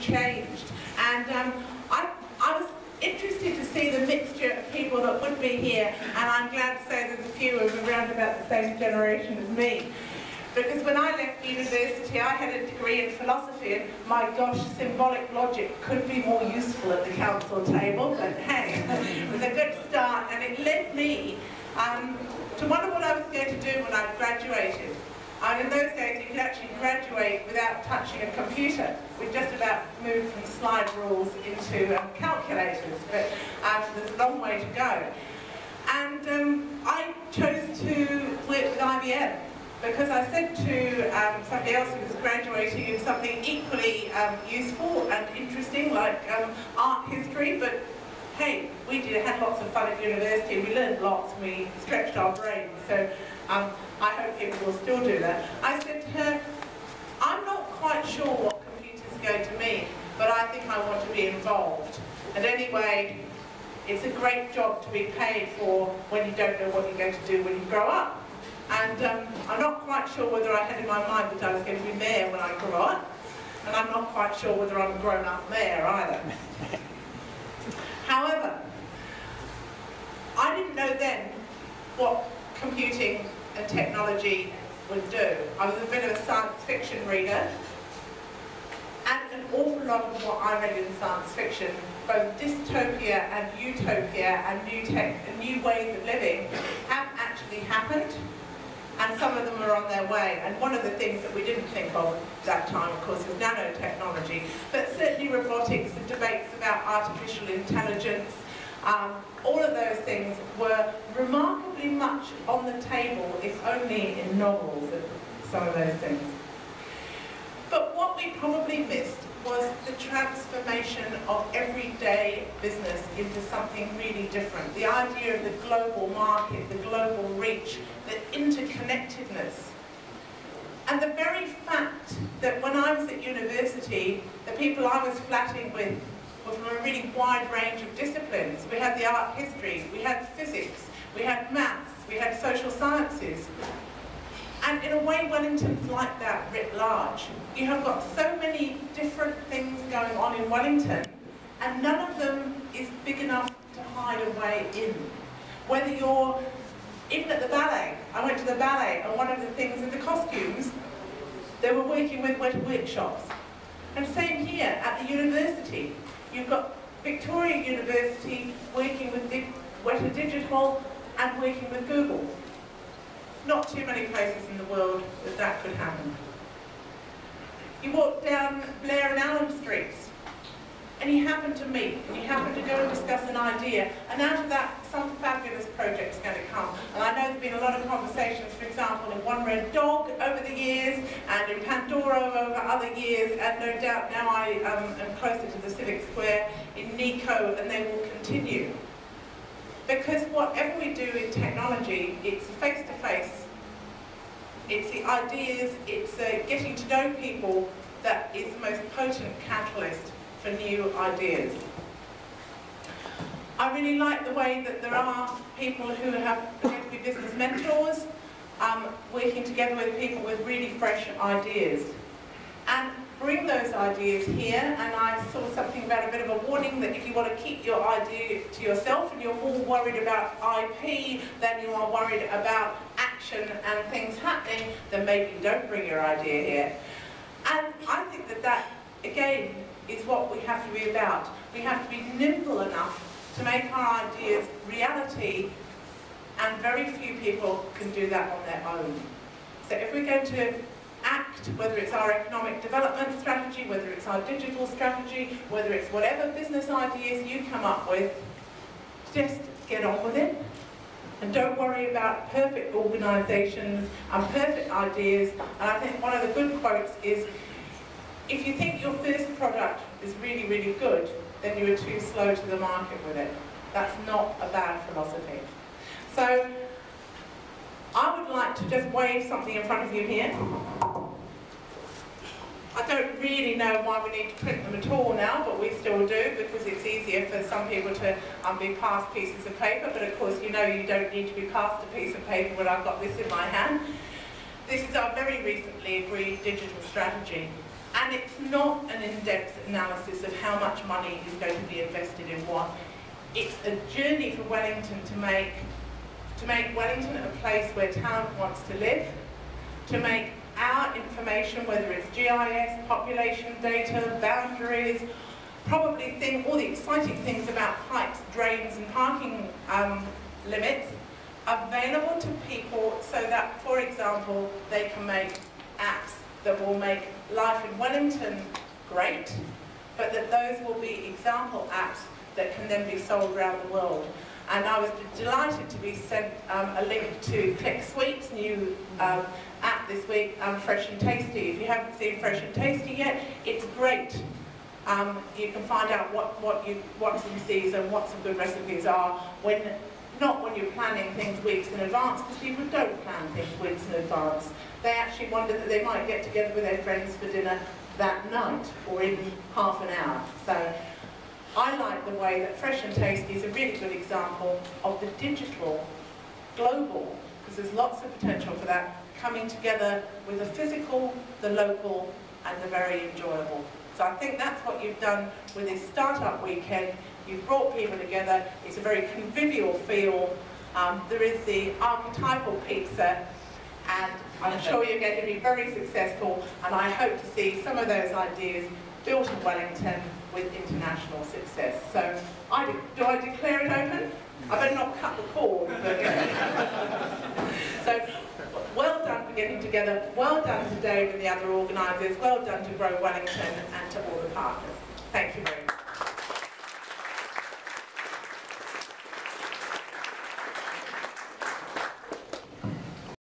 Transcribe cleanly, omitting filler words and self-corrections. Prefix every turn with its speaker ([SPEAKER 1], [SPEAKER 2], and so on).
[SPEAKER 1] changed. And I was interested to see the mixture of people that would be here, and I'm glad to say there's a few of them around about the same generation as me. Because when I left university, I had a degree in philosophy, and my gosh, symbolic logic could be more useful at the council table, but hey, it was a good start, and it led me to wonder what I was going to do when I graduated. And in those days, you could actually graduate without touching a computer. We just about moved from slide rules into calculators, but there's a long way to go. And I chose to work with IBM, because I said to somebody else who was graduating in something equally useful and interesting, like art history, but hey, we had lots of fun at university, we learned lots, we stretched our brains, so I hope people will still do that. I said to her, I'm not quite sure what computers are going to mean, but I think I want to be involved. And anyway, it's a great job to be paid for when you don't know what you're going to do when you grow up. And I'm not quite sure whether I had in my mind that I was going to be mayor when I grew up, and I'm not quite sure whether I'm a grown-up mayor either. However, I didn't know then what computing and technology would do. I was a bit of a science fiction reader, and an awful lot of what I read in science fiction, both dystopia and utopia and new ways of living, have actually happened, and some of them are on their way. And one of the things that we didn't think of at that time, of course, was nanotechnology, but certainly robotics and debates about artificial intelligence. All of those things were remarkably much on the table, if only in novels, some of those things. But what we probably missed was the transformation of everyday business into something really different. The idea of the global market, the global reach, the interconnectedness. And the very fact that when I was at university, the people I was flatting with were from a really wide range of disciplines. We had the art history, we had physics, we had maths, we had social sciences. And in a way, Wellington's like that writ large. You have got so many different things going on in Wellington, and none of them is big enough to hide away in. Whether you're, even at the ballet, I went to the ballet, and one of the things in the costumes, they were working with workshops. And same here at the university. You've got Victoria University working with Weta Digital and working with Google. Not too many places in the world that that could happen. You walk down Blair and Allen Streets, and you happen to meet, and you happen to go and discuss an idea, and out of that, some fabulous project's going to come. And I know there's been a lot of conversations, for example, in One Red Dog over the years, and in Pandora over other years, and no doubt now I am closer to the Civic Square in Nico, and they will continue. Because whatever we do in technology, it's face-to-face. It's the ideas, it's getting to know people that is the most potent catalyst for new ideas. I really like the way that there are people who are going to be business mentors, working together with people with really fresh ideas. And bring those ideas here, and I saw something about a bit of a warning that if you want to keep your idea to yourself and you're more worried about IP than you are worried about action and things happening, then maybe don't bring your idea here. And I think that that, again, is what we have to be about. We have to be nimble enough to make our ideas reality, and very few people can do that on their own. So if we're going to act, whether it's our economic development strategy, whether it's our digital strategy, whether it's whatever business ideas you come up with, just get on with it. And don't worry about perfect organisations and perfect ideas. And I think one of the good quotes is, if you think your first product is really, really good, then you are too slow to the market with it. That's not a bad philosophy. So, I would like to just wave something in front of you here. I don't really know why we need to print them at all now, but we still do, because it's easier for some people to be passed pieces of paper, but of course you know you don't need to be passed a piece of paper when I've got this in my hand. This is our very recently agreed digital strategy. And it's not an in-depth analysis of how much money is going to be invested in what. It's a journey for Wellington to make Wellington a place where talent wants to live, to make our information, whether it's GIS, population data, boundaries, probably all the exciting things about pipes, drains and parking limits, available to people so that, for example, they can make apps that will make life in Wellington great, but that those will be example apps that can then be sold around the world. And I was delighted to be sent a link to ClickSuite's new app this week, Fresh and Tasty. If you haven't seen Fresh and Tasty yet, it's great. You can find out what's in season, what some good recipes are, not when you're planning things weeks in advance, because people don't plan things weeks in advance. They actually wonder that they might get together with their friends for dinner that night, or in half an hour. So I like the way that Fresh and Tasty is a really good example of the digital, global, because there's lots of potential for that, coming together with the physical, the local, and the very enjoyable. So I think that's what you've done with this startup weekend. You've brought people together. It's a very convivial feel. There is the archetypal pizza, and I'm sure you're going to be very successful, and I hope to see some of those ideas built in Wellington with international success. So, do I declare it open? I better not cut the cord. But, so, well done for getting together. Well done to Dave and the other organisers. Well done to Grow Wellington and to all the partners. Thank you very much.